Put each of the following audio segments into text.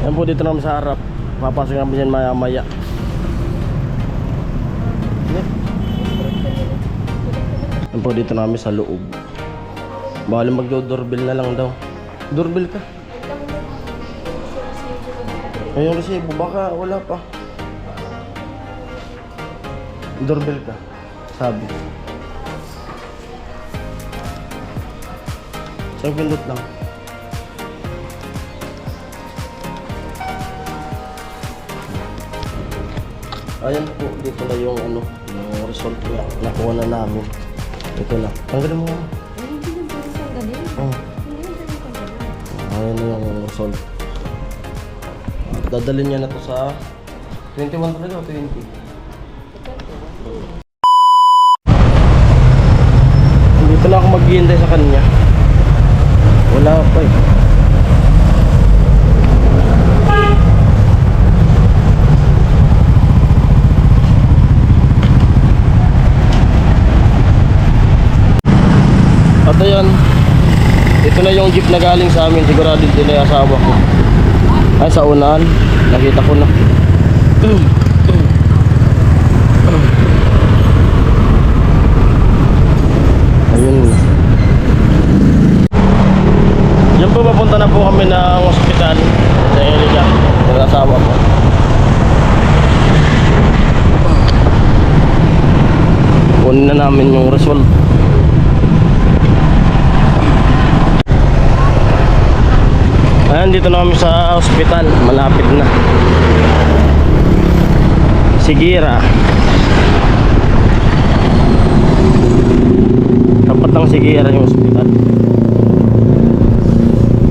Yan po, dito naman sa harap. Papasok namin yan maya maya. Yan po, dito namin sa loob. Bali magdo-doorbell na lang daw. Doorbell ka? Ayun kasi baka wala pa. Doorbell ka, sabi. Isang pindot lang. Ayan po, dito na yung ano, yung result na nakuha na namin. Ito na. Tanggalin mo. Hindi na pwede tanggalin. Oh. Hindi na pwede tanggalin. Ayan na yung result. Dadalhin niya na to sa 21 talaga o 20? Dito na ako maghihintay sa kanya. Wala pa eh. At ayan, ito na yung jeep na galing sa amin. Sigurado din na yung asawa ko. Ay, sa unahan, nakita ko na. Ayun. Yan po, papunta na po kami ng ospital sa Eliga, sa asawa ko. Kunin na namin yung result. Ayan, dito na kami sa ospital. Malapit na. Sigira. Tapat ng Sigira yung ospital.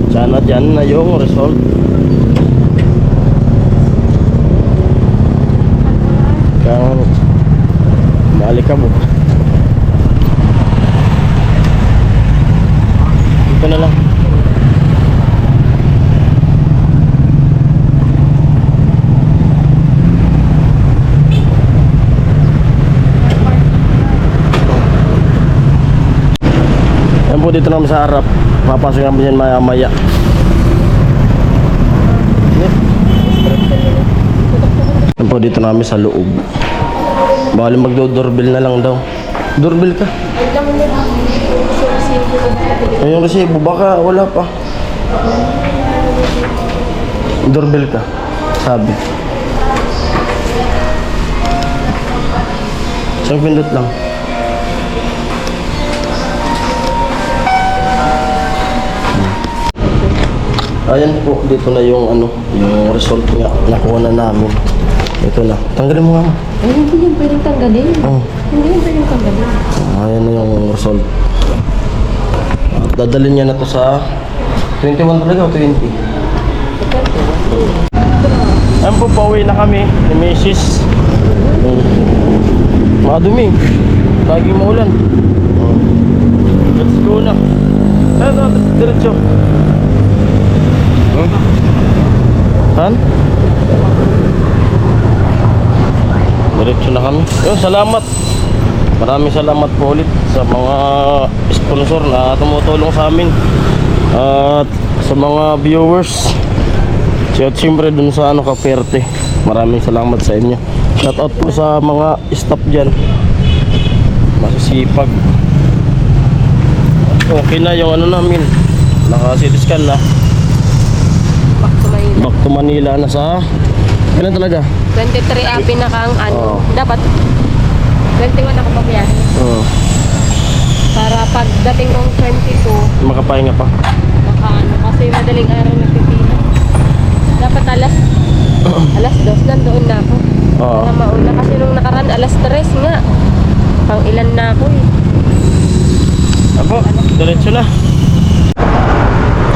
Sana dyan na yung result. Kaya balik ka mo. Dito na lang. Yan po, dito naman sa harap. Papasok namin yan maya maya. Yan po, dito namin sa loob. Bali magdo-doorbell na lang daw. Doorbell ka? Ayun kasi baka wala pa. Doorbell ka, sabi. Isang pindot lang. Ayan po, dito na yung ano, yung result nga nakuha na namin. Ito na. Tanggalin mo nga mo. Ay, hindi yan pwedeng tanggalin. Oh. Hindi yan pwedeng tanggalin. Ayan na yung result. Dadalhin niya na to sa 21 talaga o 20? Ayan po, pauwi na kami ni Mrs. Madumi. Lagi maulan. Let's go na. Ayan, diretso. Saan? Diretso na kami. Yun, salamat. Maraming salamat po ulit sa mga sponsor na tumutulong sa amin. At sa mga viewers. At siyempre dun sa ano, Kaperte. Maraming salamat sa inyo. Shout out po sa mga staff dyan. Masisipag. Okay na yung ano namin. Naka-CT scan na. Back to Manila na sa kailan talaga? 23 pinakang ano. Oh. Dapat 21 ako pabiyahe. Oo. Para pagdating ng 22, Makapahinga pa. baka ano, kasi madaling araw nagpipila. Dapat alas 2 nandoon na ako. Oo. Para mauna kasi nung nakaraan alas 3 nga. Pang ilan na ako eh. Ako, diretso na.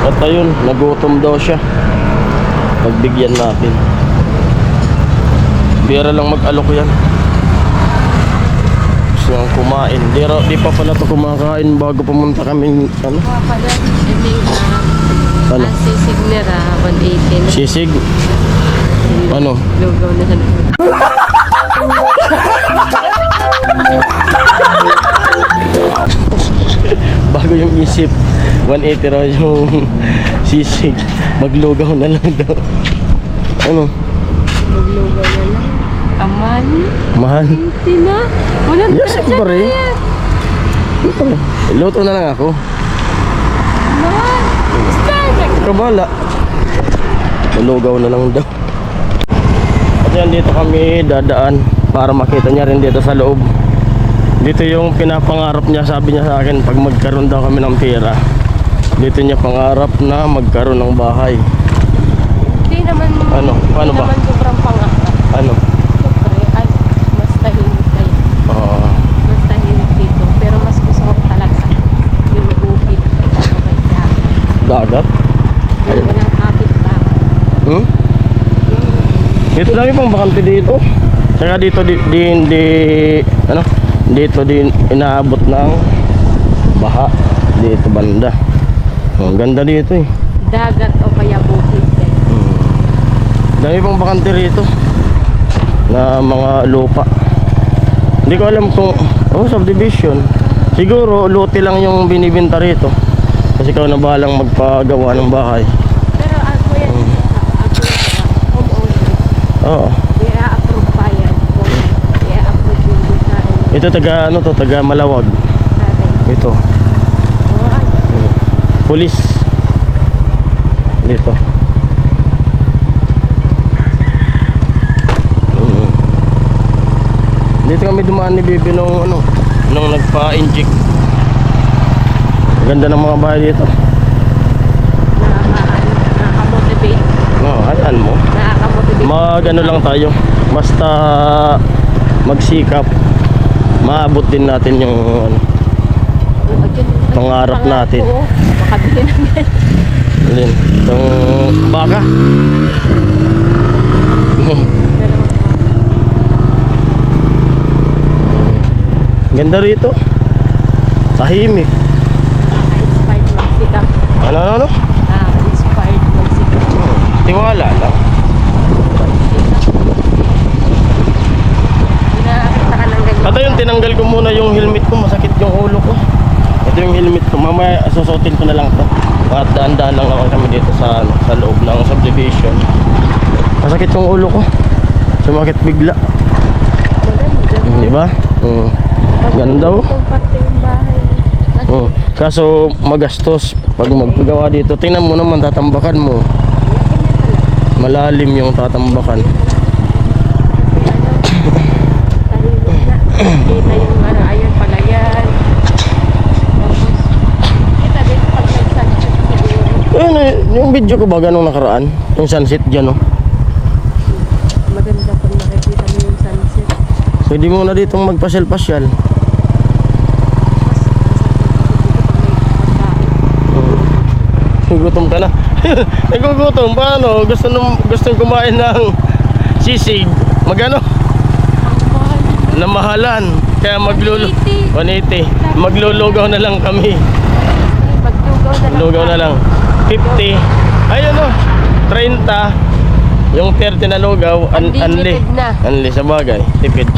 At ayun, nagutom daw siya. Pagbigyan natin. Bira lang mag-alok yan. Gusto nang kumain. Di pa pala ito kumakain bago pumunta kami. Ano? Pala, ending Ano? sisig nila, 118. Sisig? Ano? Lugaw na sa Bago yung isip, 180 raw yung sisig. Maglugaw na lang daw. Ano? Luglugan na lang. Aman. Mahal. Hindi na. Walang Yes, siyempre. Siyempre. Luto na lang ako. Mahal. Start. Kabala. Malugaw na lang daw. At yan, dito kami dadaan para makita niya rin dito sa loob. Dito yung pinapangarap niya, sabi niya sa akin, pag magkaroon daw kami ng pera, dito niya pangarap na magkaroon ng bahay. Hindi naman. Ano? Paano hindi ba? naman sobrang pangarap. Ano? Siyempre, ay, mas tahimik kayo. Ah, Mas tahimik dito. Pero mas gusto ko talaga yung bukid. Kapag dagat? yung walang kapit ba? Hmm? Dito dami pang bakante dito. Saka dito ano? Dito din inaabot ng baha dito banda. Ang ganda dito eh. Dagat o kaya bukid. Dami pang bakante rito na mga lupa. Hindi ko alam kung subdivision. Siguro lote lang yung binibenta rito. Kasi ikaw na bahalang magpagawa ng bahay. Pero ako yan, ako homeowner. Oo. I-approve pa yan. I-approve yung design. Ito taga Malawag. Ito. Pulis. Dito. Dito kami dumaan ni Bibi nung nagpa-inject. Ganda ng mga bahay dito. Nakaka-motivate. No, hayaan mo. Nakaka-motivate. Ano lang tayo. Basta magsikap. Maabot din natin yung pangarap natin. Oo, makabili ng ganyan. Alin? Itong baka. Ganda rito. Tahimik. Inspired magsikap. Ano? Inspired magsikap. Tiwala lang. Nakakita ka ng ganyan. Ito yung tinanggal ko muna yung helmet ko. Masakit yung ulo ko. Ito yung helmet ko. Mamaya susutin ko na lang to. At daan-daan lang naman kami dito sa loob ng subdivision. Masakit yung ulo ko. Sumakit bigla. Maganda. Di ba? Ganda oh. Itong parte yung bahay. Kaso magastos pag magpagawa dito. Tingnan mo naman, tatambakan mo. Malalim yung tatambakan. Kita yung ayun pala yan. Tapos, kita din pag nag-sunset siguro. Yung video ko ba ganong nakaraan? Yung sunset dyan oh. Maganda pag nakikita mo yung sunset. Pwede mo na ditong magpasyal-pasyal. Gutom ka na. Nagugutom. Paano? Gustong kumain ng sisig. Magano? Na mahalan. Kaya 180. Maglulugaw na lang kami. Lugaw na lang. 50. Ayun o. 30. Yung 30 na lugaw. Unli. Unli sa bagay. Tipid.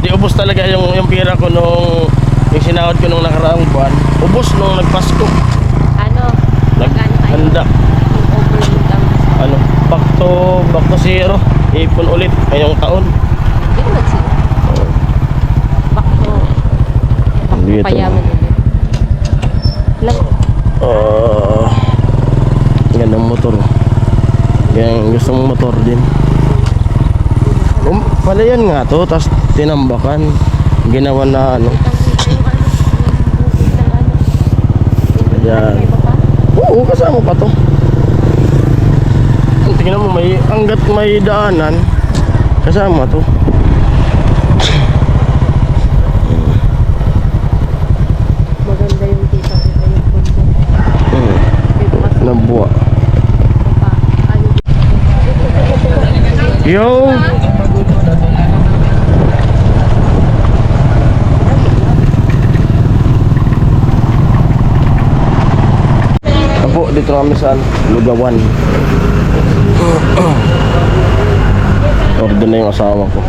Di ubos talaga yung pira ko nung yung sinahod ko nung nakaraang buwan. Ubos nung nagpasko. Handa. Ano? Back to zero. Ipon ulit ngayong taon. Hindi naman sila. Back to payaman ulit. Lang. Gandang motor. Yan, gusto mong motor din. Palayan nga to, tapos tinambakan. Ginawa na ano. Ayan. Oo, kasama pa to. Tingnan mo, hanggat may daanan, kasama to. Maganda yung kita ko yung pundo. Nabuwa. Yo! Apo, dito kami sa Lugawan. Order na yung asawa ko.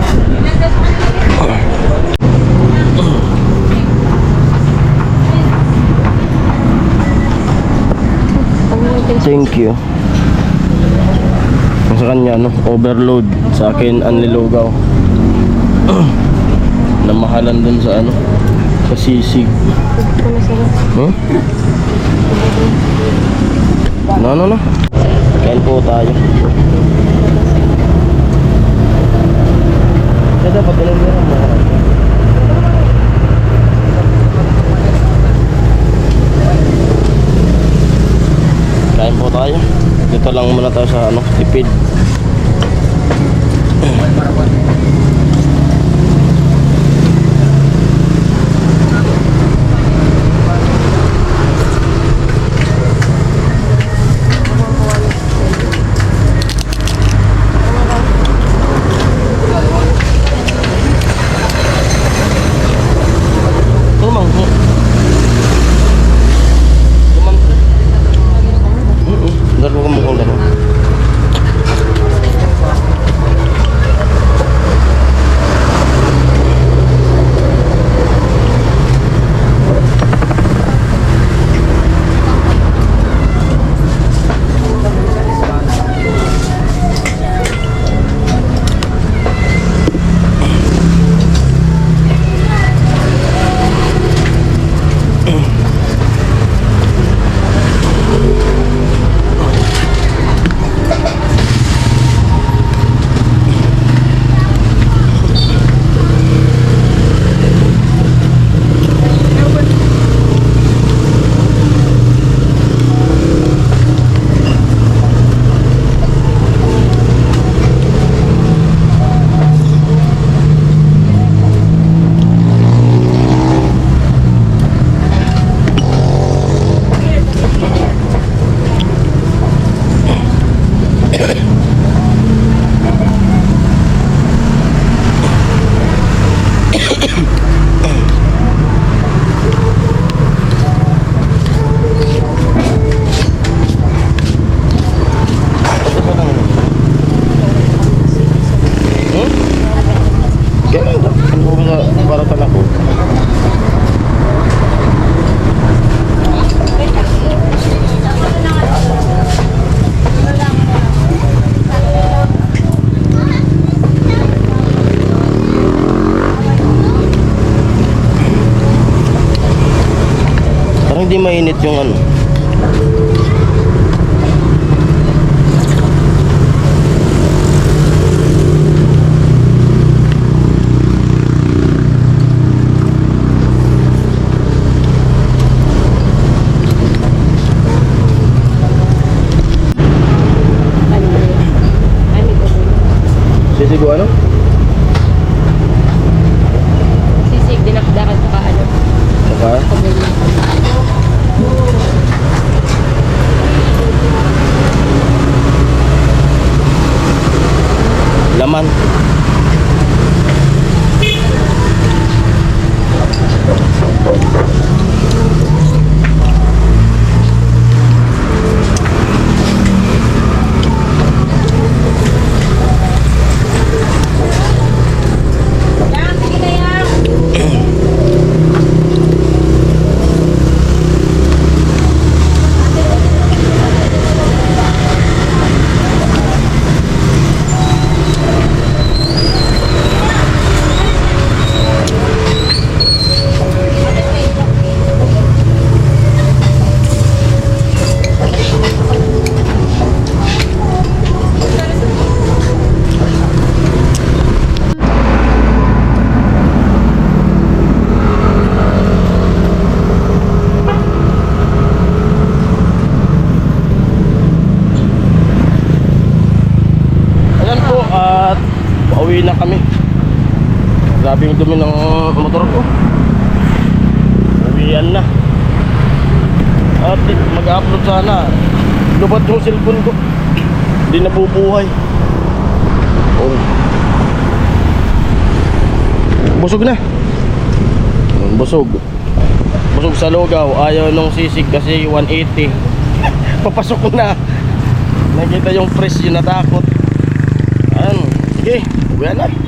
Thank you. Sa kanya, no? Overload. Sa akin, anlilugaw. Namahalan dun sa ano, sa sisig. Hmm? No. Kain po tayo. Kaya dapat ilang meron mo. Kain po tayo. Dito lang muna tayo sa ano, tipid. Hindi mainit yung ano. Sisigo ano? Sisig, dinakdakan sa ano. Saka? Laman. Pauwi na kami. Grabe yung dumi ng motor ko. Uwian na. At mag-upload sana. Lubat yung cellphone ko. Hindi nabubuhay. Oh. Busog na. Busog. Busog sa lugaw. Ayaw nung sisig kasi 180. Papasok ko na. Nakita yung press yun, natakot. Ayan. Sige, uwi na.